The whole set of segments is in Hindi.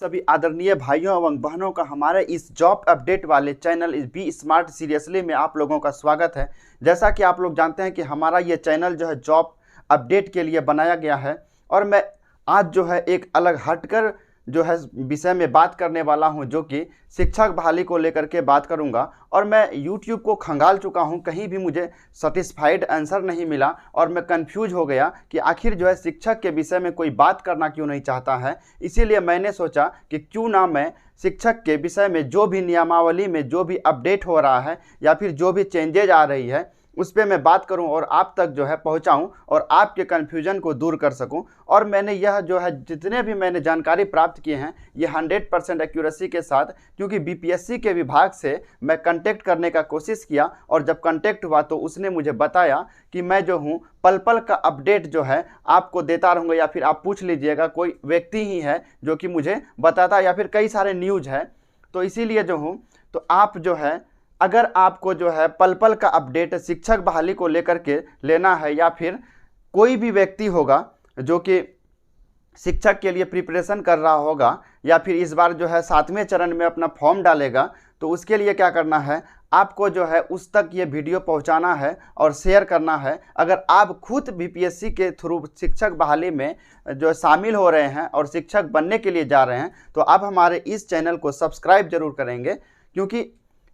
सभी आदरणीय भाइयों एवं बहनों का हमारे इस जॉब अपडेट वाले चैनल इस बी स्मार्ट सीरियसली में आप लोगों का स्वागत है। जैसा कि आप लोग जानते हैं कि हमारा ये चैनल जो है जॉब अपडेट के लिए बनाया गया है और मैं आज जो है एक अलग हटकर जो है विषय में बात करने वाला हूं, जो कि शिक्षक बहाली को लेकर के बात करूंगा। और मैं YouTube को खंगाल चुका हूं, कहीं भी मुझे सेटिस्फाइड आंसर नहीं मिला और मैं कंफ्यूज हो गया कि आखिर जो है शिक्षक के विषय में कोई बात करना क्यों नहीं चाहता है। इसीलिए मैंने सोचा कि क्यों ना मैं शिक्षक के विषय में जो भी नियमावली में जो भी अपडेट हो रहा है या फिर जो भी चेंजेज आ रही है उस पर मैं बात करूं और आप तक जो है पहुंचाऊं और आपके कन्फ्यूजन को दूर कर सकूं। और मैंने यह जो है जितने भी मैंने जानकारी प्राप्त किए हैं ये 100% एक्यूरेसी के साथ, क्योंकि बीपीएससी के विभाग से मैं कांटेक्ट करने का कोशिश किया और जब कांटेक्ट हुआ तो उसने मुझे बताया कि मैं जो हूँ पल पल का अपडेट जो है आपको देता रहूँगा, या फिर आप पूछ लीजिएगा कोई व्यक्ति ही है जो कि मुझे बताता, या फिर कई सारे न्यूज है। तो इसीलिए जो हूँ तो आप जो है अगर आपको जो है पल पल का अपडेट शिक्षक बहाली को लेकर के लेना है, या फिर कोई भी व्यक्ति होगा जो कि शिक्षक के लिए प्रिपरेशन कर रहा होगा या फिर इस बार जो है 7वें चरण में अपना फॉर्म डालेगा, तो उसके लिए क्या करना है, आपको जो है उस तक ये वीडियो पहुंचाना है और शेयर करना है। अगर आप खुद बीपीएससी के थ्रू शिक्षक बहाली में जो शामिल हो रहे हैं और शिक्षक बनने के लिए जा रहे हैं तो आप हमारे इस चैनल को सब्सक्राइब जरूर करेंगे, क्योंकि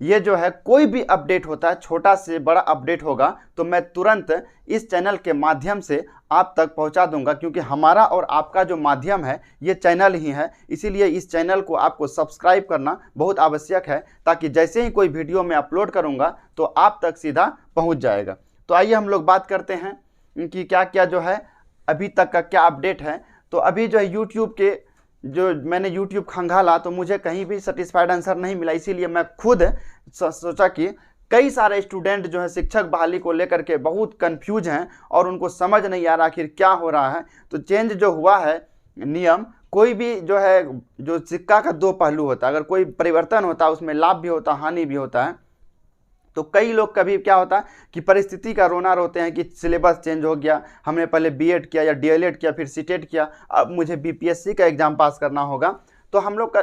ये जो है कोई भी अपडेट होता है, छोटा से बड़ा अपडेट होगा तो मैं तुरंत इस चैनल के माध्यम से आप तक पहुंचा दूंगा, क्योंकि हमारा और आपका जो माध्यम है ये चैनल ही है। इसीलिए इस चैनल को आपको सब्सक्राइब करना बहुत आवश्यक है, ताकि जैसे ही कोई वीडियो मैं अपलोड करूंगा तो आप तक सीधा पहुंच जाएगा। तो आइए हम लोग बात करते हैं कि क्या क्या जो है अभी तक का क्या अपडेट है। तो अभी जो है यूट्यूब के जो मैंने YouTube खंगाला तो मुझे कहीं भी सेटिस्फाइड आंसर नहीं मिला, इसीलिए मैं खुद सोचा कि कई सारे स्टूडेंट जो है शिक्षक बहाली को लेकर के बहुत कंफ्यूज हैं और उनको समझ नहीं आ रहा आखिर क्या हो रहा है। तो चेंज जो हुआ है नियम, कोई भी जो है जो सिक्का का दो पहलू होता है, अगर कोई परिवर्तन होता है उसमें लाभ भी होता है हानि भी होता है। तो कई लोग कभी क्या होता है कि परिस्थिति का रोना रोते हैं कि सिलेबस चेंज हो गया, हमने पहले बीएड किया या डीएलएड किया फिर सीटेट किया, अब मुझे बीपीएससी का एग्जाम पास करना होगा। तो हम लोग का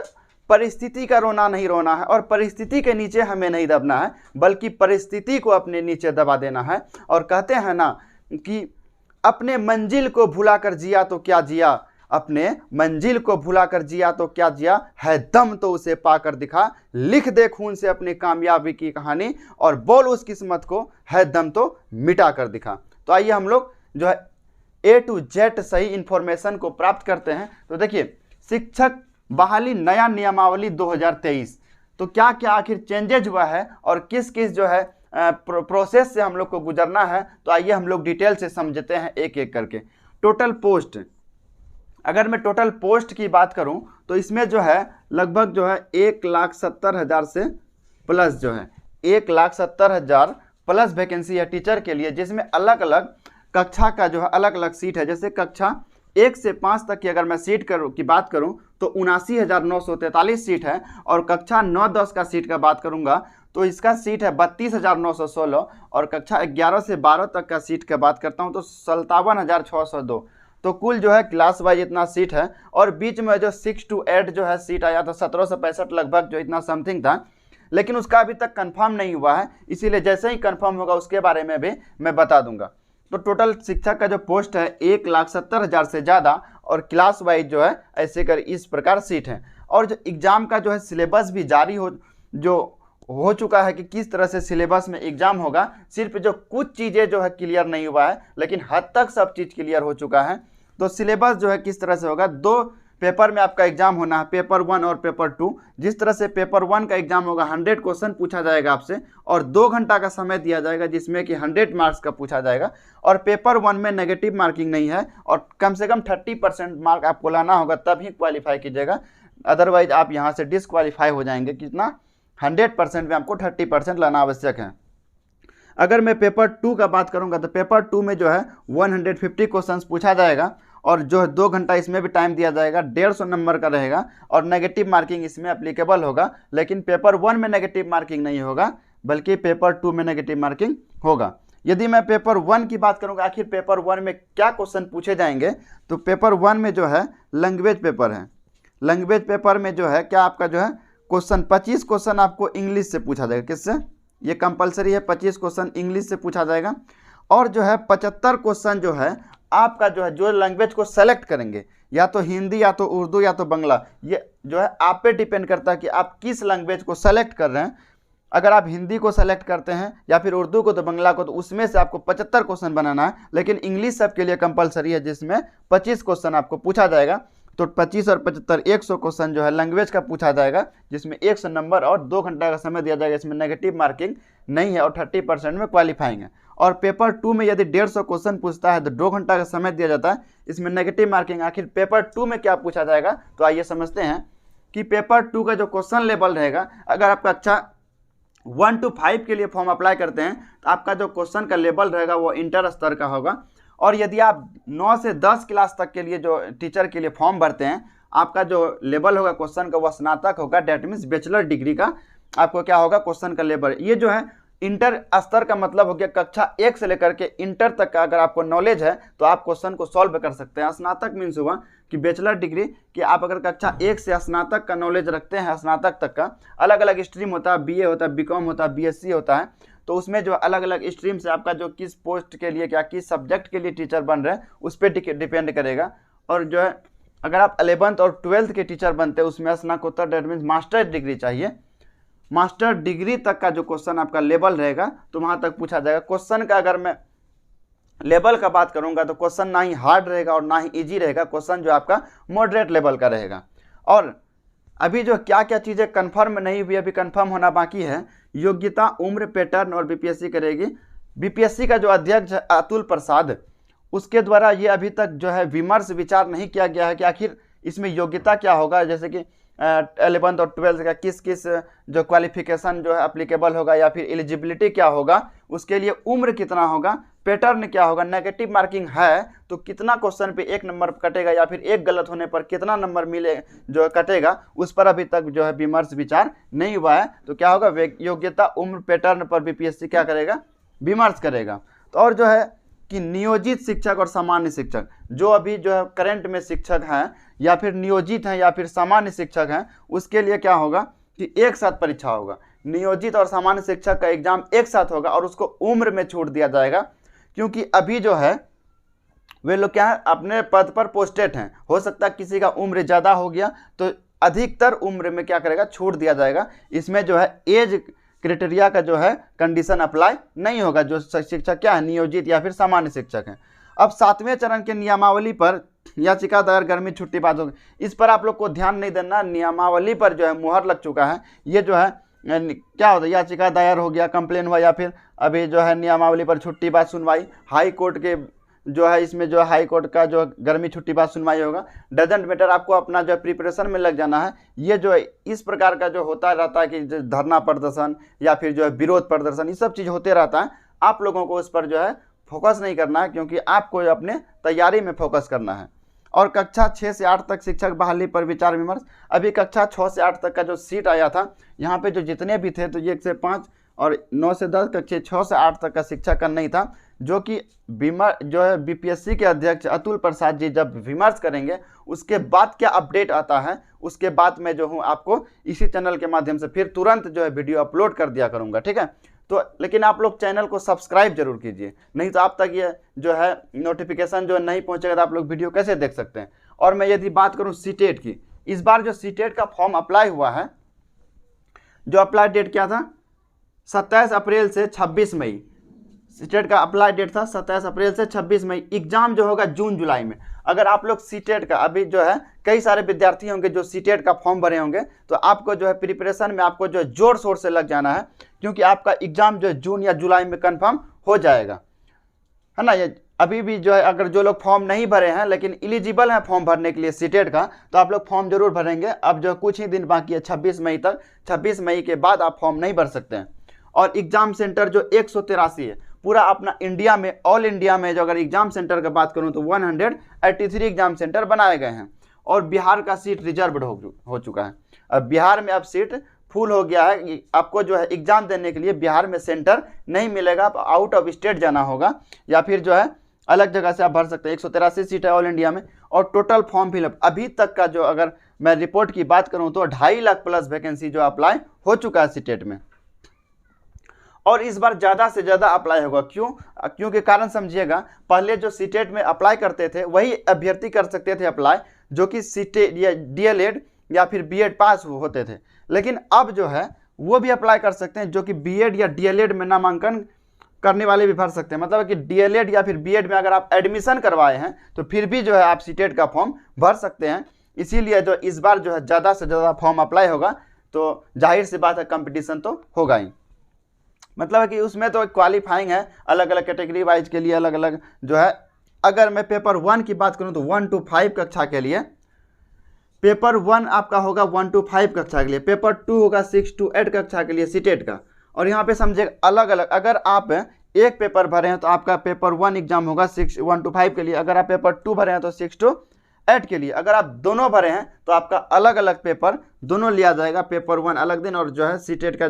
परिस्थिति का रोना नहीं रोना है और परिस्थिति के नीचे हमें नहीं दबना है, बल्कि परिस्थिति को अपने नीचे दबा देना है। और कहते हैं ना कि अपने मंजिल को भुला कर जिया तो क्या जिया, अपने मंजिल को भुला कर जिया तो क्या जिया, है दम तो उसे पाकर दिखा, लिख दे खून से अपनी कामयाबी की कहानी और बोल उस किस्मत को, है दम तो मिटा कर दिखा। तो आइए हम लोग जो है A to Z सही इंफॉर्मेशन को प्राप्त करते हैं। तो देखिए, शिक्षक बहाली नया नियमावली 2023, तो क्या क्या आखिर चेंजेज हुआ है और किस किस जो है प्रोसेस से हम लोग को गुजरना है। तो आइए हम लोग डिटेल से समझते हैं एक एक करके। टोटल पोस्ट, अगर मैं टोटल पोस्ट की बात करूं तो इसमें जो है लगभग जो है 1,70,000 से प्लस जो है 1,70,000 प्लस वैकेंसी है टीचर के लिए, जिसमें अलग अलग कक्षा का जो है अलग अलग सीट है। जैसे कक्षा 1 से 5 तक की अगर मैं सीट की बात करूं तो 79,943 सीट है, और कक्षा 9-10 का सीट का बात करूंगा तो इसका सीट है 32,916, और कक्षा 11 से 12 तक का सीट का बात करता हूं तो 57,602। तो कुल जो है क्लास वाइज इतना सीट है, और बीच में जो 6 to 8 जो है सीट आया था 1765 लगभग जो इतना समथिंग था, लेकिन उसका अभी तक कंफर्म नहीं हुआ है, इसीलिए जैसे ही कंफर्म होगा उसके बारे में भी मैं बता दूंगा। तो टोटल शिक्षक का जो पोस्ट है 1,70,000 से ज़्यादा, और क्लास वाइज जो है ऐसे कर इस प्रकार सीट है। और जो एग्ज़ाम का जो है सिलेबस भी जारी हो चुका है कि किस तरह से सिलेबस में एग्जाम होगा। सिर्फ जो कुछ चीज़ें जो है क्लियर नहीं हुआ है, लेकिन हद तक सब चीज़ क्लियर हो चुका है। तो सिलेबस जो है किस तरह से होगा, 2 पेपर में आपका एग्जाम होना है, पेपर 1 और पेपर 2। जिस तरह से पेपर 1 का एग्जाम होगा 100 क्वेश्चन पूछा जाएगा आपसे और 2 घंटा का समय दिया जाएगा, जिसमें कि 100 मार्क्स का पूछा जाएगा। और पेपर 1 में नेगेटिव मार्किंग नहीं है, और कम से कम 30% मार्क आपको लाना होगा तभी क्वालिफाई कीजिएगा, अदरवाइज आप यहाँ से डिसक्वालीफाई हो जाएंगे। कितना, 100% में आपको 30% लाना आवश्यक है। अगर मैं पेपर 2 का बात करूंगा तो पेपर 2 में जो है 150 क्वेश्चंस पूछा जाएगा, और जो है 2 घंटा इसमें भी टाइम दिया जाएगा, 150 नंबर का रहेगा, और नेगेटिव मार्किंग इसमें एप्लीकेबल होगा। लेकिन पेपर 1 में नेगेटिव मार्किंग नहीं होगा, बल्कि पेपर 2 में नेगेटिव मार्किंग होगा। यदि मैं पेपर 1 की बात करूंगा, आखिर पेपर 1 में क्या क्वेश्चन पूछे जाएंगे, तो पेपर 1 में जो है लैंग्वेज पेपर है। लैंग्वेज पेपर में जो है क्या आपका जो है क्वेश्चन 25 क्वेश्चन आपको इंग्लिश से पूछा जाएगा। किससे? ये कंपलसरी है, 25 क्वेश्चन इंग्लिश से पूछा जाएगा। और जो है 75 क्वेश्चन जो है आपका जो है जो लैंग्वेज को सेलेक्ट करेंगे, या तो हिंदी या तो उर्दू या तो बंगला, ये जो है आप पे डिपेंड करता है कि आप किस लैंग्वेज को सेलेक्ट कर रहे हैं। अगर आप हिंदी को सेलेक्ट करते हैं या फिर उर्दू को तो बंगला को, तो उसमें से आपको 75 क्वेश्चन बनाना है। लेकिन इंग्लिश सबके लिए कंपलसरी है जिसमें 25 क्वेश्चन आपको पूछा जाएगा। तो 25 और 75 100 क्वेश्चन जो है लैंग्वेज का पूछा जाएगा, जिसमें 100 नंबर और 2 घंटा का समय दिया जाएगा। इसमें नेगेटिव मार्किंग नहीं है और 30% में क्वालिफाइंग है। और पेपर 2 में यदि 150 क्वेश्चन पूछता है तो 2 घंटा का समय दिया जाता है, इसमें नेगेटिव मार्किंग। आखिर पेपर 2 में क्या पूछा जाएगा, तो आइए समझते हैं कि पेपर 2 का जो क्वेश्चन लेवल रहेगा, अगर आपका अच्छा 1 to 5 के लिए फॉर्म अप्लाई करते हैं तो आपका जो क्वेश्चन का लेवल रहेगा वो इंटर स्तर का होगा। और यदि आप 9 से 10 क्लास तक के लिए जो टीचर के लिए फॉर्म भरते हैं, आपका जो लेवल होगा क्वेश्चन का वह स्नातक होगा। डेट मीन्स बैचलर डिग्री का आपको क्या होगा क्वेश्चन का लेवल। ये जो है इंटर स्तर का मतलब हो गया कक्षा 1 से लेकर के इंटर तक का अगर आपको नॉलेज है तो आप क्वेश्चन को सॉल्व कर सकते हैं। स्नातक मीन्स हुआ कि बैचलर डिग्री, कि आप अगर कक्षा 1 से स्नातक का नॉलेज रखते हैं, स्नातक तक का अलग अलग स्ट्रीम होता है, बीए होता है, बीकॉम होता है, बीएससी होता है, तो उसमें जो अलग अलग स्ट्रीम से आपका जो किस पोस्ट के लिए क्या किस सब्जेक्ट के लिए टीचर बन रहे हैं उस पर डिपेंड करेगा। और जो है अगर आप 11th और 12th के टीचर बनते हैं उसमें स्नातकोत्तर डेट मीन्स मास्टर डिग्री चाहिए। मास्टर डिग्री तक का जो क्वेश्चन आपका लेवल रहेगा तो वहाँ तक पूछा जाएगा। क्वेश्चन का अगर मैं लेवल का बात करूँगा तो क्वेश्चन ना ही हार्ड रहेगा और ना ही ईजी रहेगा, क्वेश्चन जो आपका मॉडरेट लेवल का रहेगा। और अभी जो क्या क्या चीज़ें कंफर्म नहीं हुई, अभी कंफर्म होना बाकी है। योग्यता, उम्र, पैटर्न और बीपीएससी करेगी। बीपीएससी का जो अध्यक्ष अतुल प्रसाद, उसके द्वारा ये अभी तक जो है विमर्श विचार नहीं किया गया है कि आखिर इसमें योग्यता क्या होगा, जैसे कि 11th और 12th का किस किस जो क्वालिफिकेशन जो है अप्लीकेबल होगा, या फिर एलिजिबिलिटी क्या होगा, उसके लिए उम्र कितना होगा, पैटर्न क्या होगा, नेगेटिव मार्किंग है तो कितना क्वेश्चन पे 1 नंबर कटेगा, या फिर एक गलत होने पर कितना नंबर मिले जो कटेगा, उस पर अभी तक जो है विमर्श विचार नहीं हुआ है। तो क्या होगा, योग्यता, उम्र, पैटर्न पर बीपीएससी क्या करेगा, विमर्श करेगा। तो और जो है कि नियोजित शिक्षक और सामान्य शिक्षक, जो अभी जो है करंट में शिक्षक हैं या फिर नियोजित हैं या फिर सामान्य शिक्षक हैं, उसके लिए क्या होगा कि एक साथ परीक्षा होगा। नियोजित और सामान्य शिक्षक का एग्जाम एक साथ होगा और उसको उम्र में छूट दिया जाएगा, क्योंकि अभी जो है वे लोग क्या है अपने पद पर पोस्टेड हैं। हो सकता है किसी का उम्र ज़्यादा हो गया तो अधिकतर उम्र में क्या करेगा, छूट दिया जाएगा। इसमें जो है एज क्राइटेरिया का जो है कंडीशन अप्लाई नहीं होगा, जो शिक्षक क्या है नियोजित या फिर सामान्य शिक्षक हैं। अब 7वें चरण के नियमावली पर याचिका दायर गर्मी छुट्टी बात होगी, इस पर आप लोग को ध्यान नहीं देना। नियमावली पर जो है मुहर लग चुका है। ये जो है क्या होता है, याचिका दायर हो गया, कंप्लेन हुआ, या फिर अभी जो है नियमावली पर छुट्टी बाद सुनवाई, हाई कोर्ट के जो है इसमें जो हाई कोर्ट का जो गर्मी छुट्टी बाद सुनवाई होगा। डजेंट मैटर, आपको अपना जो प्रिपरेशन में लग जाना है। ये जो है इस प्रकार का जो होता रहता है कि जो धरना प्रदर्शन या फिर जो है विरोध प्रदर्शन, ये सब चीज़ होते रहता है। आप लोगों को उस पर जो है फोकस नहीं करना है, क्योंकि आपको अपने तैयारी में फोकस करना है। और कक्षा 6 से 8 तक शिक्षक बहाली पर विचार विमर्श। अभी कक्षा 6 से 8 तक का जो सीट आया था, यहाँ पे जो जितने भी थे तो 1 से 5 और 9 से 10 कक्षा 6 से 8 तक का शिक्षक का नहीं था, जो कि जो है बीपीएससी के अध्यक्ष अतुल प्रसाद जी जब विमर्श करेंगे उसके बाद क्या अपडेट आता है, उसके बाद मैं जो हूँ आपको इसी चैनल के माध्यम से फिर तुरंत जो है वीडियो अपलोड कर दिया करूँगा, ठीक है। तो लेकिन आप लोग चैनल को सब्सक्राइब जरूर कीजिए, नहीं तो आप तक ये जो है नोटिफिकेशन जो नहीं पहुँचेगा तो आप लोग वीडियो कैसे देख सकते हैं। और मैं यदि बात करूँ सीटेट की, इस बार जो सीटेट का फॉर्म अप्लाई हुआ है, जो अप्लाई डेट क्या था 27 अप्रैल से 26 मई, सीटेट का अप्लाई डेट था 27 अप्रैल से 26 मई। एग्जाम जो होगा जून जुलाई में। अगर आप लोग सीटेट का अभी जो है कई सारे विद्यार्थी होंगे जो सीटेट का फॉर्म भरे होंगे, तो आपको जो है प्रिपरेशन में आपको जो है जोर शोर से लग जाना है, क्योंकि आपका एग्जाम जो है जून या जुलाई में कंफर्म हो जाएगा, है ना। ये अभी भी जो है अगर जो लोग फॉर्म नहीं भरे हैं लेकिन एलिजिबल हैं फॉर्म भरने के लिए सीटेट का, तो आप लोग फॉर्म जरूर भरेंगे। अब जो कुछ ही दिन बाकी है 26 मई तक, 26 मई के बाद आप फॉर्म नहीं भर सकते हैं। और एग्जाम सेंटर जो 183 है पूरा अपना इंडिया में, ऑल इंडिया में जो अगर एग्जाम सेंटर की बात करूं तो 183 एग्जाम सेंटर बनाए गए हैं। और बिहार का सीट रिजर्व्ड हो चुका है। अब बिहार में अब सीट फुल हो गया है। आपको जो है एग्जाम देने के लिए बिहार में सेंटर नहीं मिलेगा, आप आउट ऑफ स्टेट जाना होगा या फिर जो है अलग जगह से आप भर सकते हैं। 183 सीट है ऑल इंडिया में। और टोटल फॉर्म फिलअप अभी तक का जो अगर मैं रिपोर्ट की बात करूं तो 2.5 लाख प्लस वैकेंसी जो अप्लाई हो चुका है सीटेट में, और इस बार ज़्यादा से ज़्यादा अप्लाई होगा। क्योंकि कारण समझिएगा, पहले जो सीटेट में अप्लाई करते थे वही अभ्यर्थी कर सकते थे अप्लाई जो कि सीटेट या डीएलएड या फिर बीएड पास होते थे, लेकिन अब जो है वो भी अप्लाई कर सकते हैं जो कि बीएड या डीएलएड में नामांकन करने वाले भी भर सकते हैं। मतलब कि डीएलएड या फिर बीएड में अगर आप एडमिशन करवाए हैं तो फिर भी जो है आप सीटेट का फॉर्म भर सकते हैं। इसीलिए जो इस बार जो है ज़्यादा से ज़्यादा फॉर्म अप्लाई होगा, तो जाहिर सी बात है कंपटीशन तो होगा ही। मतलब कि उसमें तो क्वालिफाइंग है, अलग अलग कैटेगरी वाइज के लिए अलग अलग जो है। अगर मैं पेपर 1 की बात करूं तो 1 to 5 कक्षा के लिए पेपर 1 आपका होगा 1 to 5 कक्षा के लिए, पेपर 2 होगा 6 to 8 कक्षा के लिए सीटेट का। और यहाँ पे समझे अलग अलग, अगर आप एक पेपर भरे हैं तो आपका पेपर 1 एग्जाम होगा 1 to 5 के लिए, अगर आप पेपर 2 भरे हैं तो 6 to 8 के लिए, अगर आप दोनों भरे हैं तो आपका अलग अलग पेपर दोनों लिया जाएगा, पेपर 1 अलग दिन और जो है सीटेट का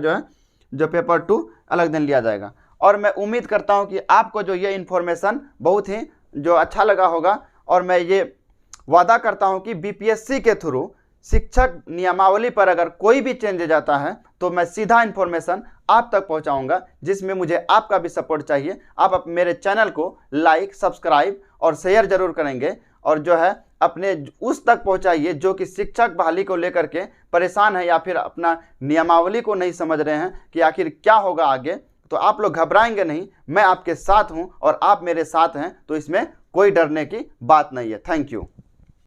जो पेपर 2 अलग दिन लिया जाएगा। और मैं उम्मीद करता हूं कि आपको जो ये इन्फॉर्मेशन बहुत ही जो अच्छा लगा होगा, और मैं ये वादा करता हूं कि बीपीएससी के थ्रू शिक्षक नियमावली पर अगर कोई भी चेंज जाता है तो मैं सीधा इन्फॉर्मेशन आप तक पहुंचाऊंगा, जिसमें मुझे आपका भी सपोर्ट चाहिए। आप मेरे चैनल को लाइक, सब्सक्राइब और शेयर जरूर करेंगे, और जो है अपने उस तक पहुंचाइए जो कि शिक्षक बहाली को लेकर के परेशान है या फिर अपना नियमावली को नहीं समझ रहे हैं कि आखिर क्या होगा आगे। तो आप लोग घबराएंगे नहीं, मैं आपके साथ हूं और आप मेरे साथ हैं, तो इसमें कोई डरने की बात नहीं है। Thank you.